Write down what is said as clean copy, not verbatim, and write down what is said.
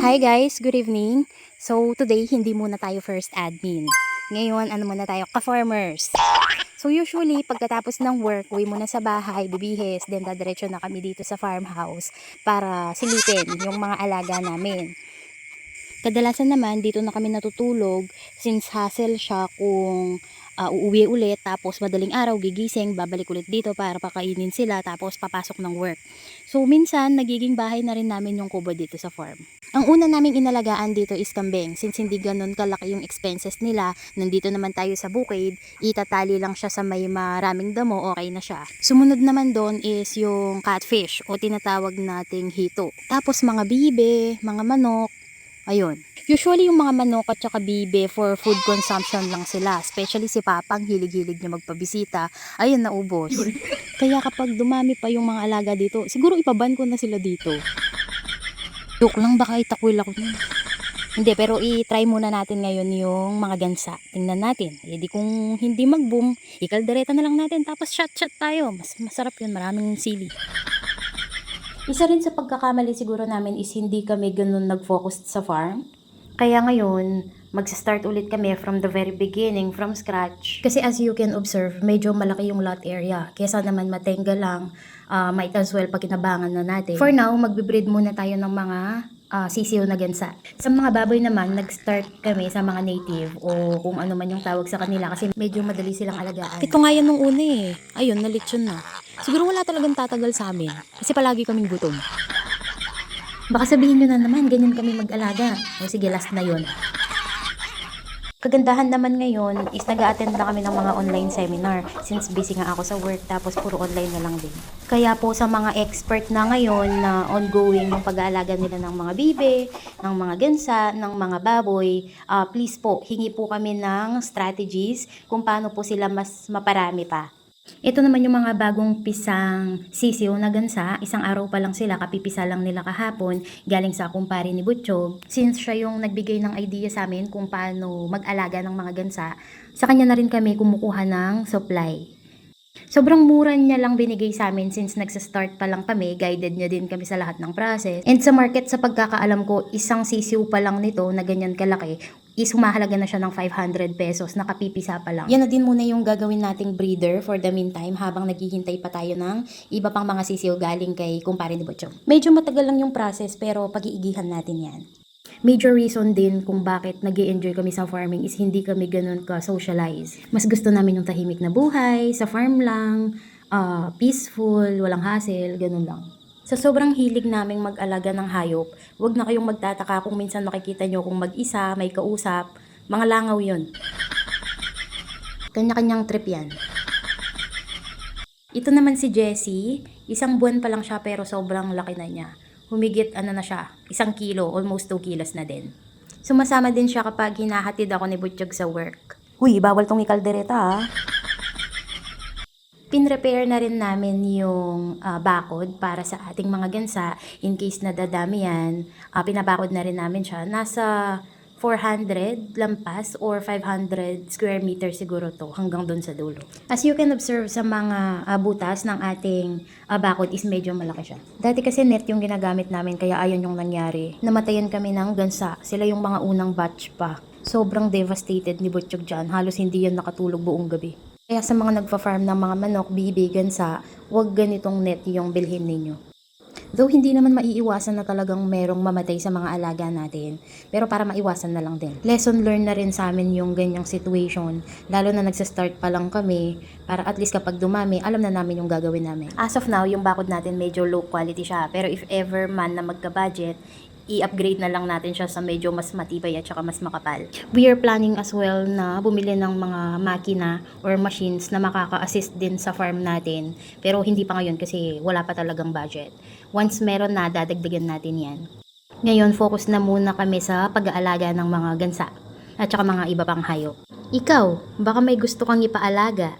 Hi guys, good evening. So today hindi muna tayo first admin. Ngayon ano muna tayo, ka-farmers. So usually pagkatapos ng work, uwi muna sa bahay, bibihis, then dadiretso na kami dito sa farmhouse para silipin yung mga alaga namin. Kadalasan naman dito na kami natutulog since hassle siya kung uuwi ulit tapos madaling araw gigising, babalik ulit dito para pakainin sila tapos papasok ng work. So minsan nagiging bahay na rin namin yung kubo dito sa farm. Ang una naming inalagaan dito is kambing since hindi ganun kalaki yung expenses nila. Nandito naman tayo sa bukid, itatali lang siya sa may maraming damo, okay na siya. Sumunod naman doon is yung catfish o tinatawag nating hito. Tapos mga bibe, mga manok. Ayun. Usually yung mga manok at saka bibe for food consumption lang sila. Especially si Papang, hilig-hilig niya magpabisita. Ayun, naubos. Kaya kapag dumami pa yung mga alaga dito, siguro ipaban ko na sila dito. Joke lang, baka itakwil ako nun. Hindi, pero i-try muna natin ngayon yung mga gansa. Tingnan natin. E di kung hindi mag-boom, ikaldereta na lang natin. Tapos shot-shot tayo. Masarap yun, maraming sili. Isa rin sa pagkakamali siguro namin is hindi kami ganun nag-focus sa farm. Kaya ngayon, magsa-start ulit kami from the very beginning, from scratch. Kasi as you can observe, medyo malaki yung lot area. Kesa naman matenga lang, might as well pakinabangan na natin. For now, magbe-breed muna tayo ng mga sisiw na gansa. Sa mga baboy naman, nag-start kami sa mga native o kung ano man yung tawag sa kanila kasi medyo madali silang alagaan. Ito nga yan nung una eh. Ayun, nalitsyon na. Siguro wala talagang tatagal sa amin kasi palagi kaming gutom. Baka sabihin nyo na naman, ganyan kami mag-alaga. O sige, last na yun. Kagandahan naman ngayon is nag-a-attend na kami ng mga online seminar since busy nga ako sa work tapos puro online na lang din. Kaya po sa mga expert na ngayon na ongoing yung pag-aalaga nila ng mga bibe, ng mga gansa, ng mga baboy, please po, hingi po kami ng strategies kung paano po sila mas maparami pa. Ito naman yung mga bagong pisang sisiw na gansa. Isang araw pa lang sila, kapipisa lang nila kahapon, galing sa kumpare ni Butchog. Since siya yung nagbigay ng idea sa amin kung paano mag-alaga ng mga gansa, sa kanya na rin kami kumukuha ng supply. Sobrang mura niya lang binigay sa amin since nagsa-start pa lang kami, guided niya din kami sa lahat ng process. And sa market, sa pagkakaalam ko, isang sisiw pa lang nito na ganyan kalaki, is humahalaga na siya ng 500 pesos, nakapipisa pa lang. Yan na din muna yung gagawin nating breeder for the meantime habang naghihintay pa tayo ng iba pang mga sisiw galing kay kumpare ni Butchog. Medyo matagal lang yung process pero pag-iigihan natin yan. Major reason din kung bakit nag-i-enjoy kami sa farming is hindi kami ganun ka-socialize. Mas gusto namin yung tahimik na buhay, sa farm lang, peaceful, walang hassle, ganun lang. Sa sobrang hilig naming mag-alaga ng hayop, wag na kayong magtataka kung minsan makikita nyo kung mag-isa, may kausap, mga langaw yun. Kanya-kanyang trip yan. Ito naman si Jessie, isang buwan pa lang siya pero sobrang laki na niya. Humigit na siya, 1 kilo, almost 2 kilos na din. Sumasama din siya kapag hinahatid ako ni Butchog sa work. Huy, bawal tong ikaldereta Pin-repair na rin namin yung bakod para sa ating mga gansa in case na dadami yan. Pinabakod na rin namin siya. Nasa 400 lampas or 500 square meter siguro to hanggang dun sa dulo. As you can observe sa mga butas ng ating bakod is medyo malaki siya. Dati kasi net yung ginagamit namin kaya ayon yung nangyari. Namatayan kami ng gansa. Sila yung mga unang batch pa. Sobrang devastated ni Butchog dyan. Halos hindi yan nakatulog buong gabi. Kaya sa mga nagpa-farm ng mga manok, bibi, gansa, huwag ganitong net yung bilhin ninyo. Though hindi naman maiiwasan na talagang merong mamatay sa mga alaga natin, pero para maiwasan na lang din. Lesson learned na rin sa amin yung ganyang situation, lalo na nagsa-start pa lang kami, para at least kapag dumami, alam na namin yung gagawin namin. As of now, yung bakod natin medyo low quality siya, pero if ever man na magka-budget, i-upgrade na lang natin siya sa medyo mas matibay at saka mas makapal. We are planning as well na bumili ng mga makina or machines na makaka-assist din sa farm natin. Pero hindi pa ngayon kasi wala pa talagang budget. Once meron na, dadagdagan natin yan. Ngayon, focus na muna kami sa pag-aalaga ng mga gansa at saka mga iba pang hayop. Ikaw, baka may gusto kang ipaalaga?